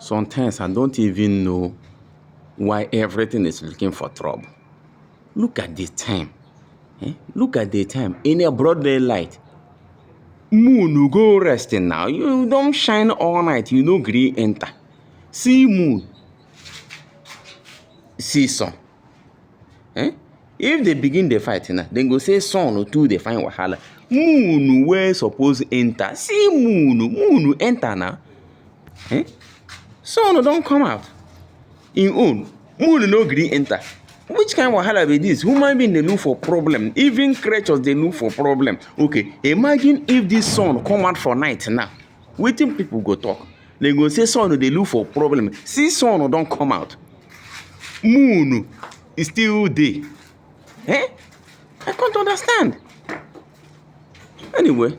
Sometimes I don't even know why everything is looking for trouble. Look at the time. Look at the time. In a broad daylight, moon go resting now. You don't shine all night. You no gree enter. See moon, see sun. If they begin the fight now, then go say sun too they find wahala. Moon where suppose enter. See moon enter now. Sun don't come out. In own, moon no gree enter. Which kind of wahala be this? Human being they look for problem. Even creatures they look for problem. Okay, imagine if this sun come out for night now. Waiting people go talk. They go say sun they look for problem. See sun don't come out. Moon is still there. I can't understand. Anyway.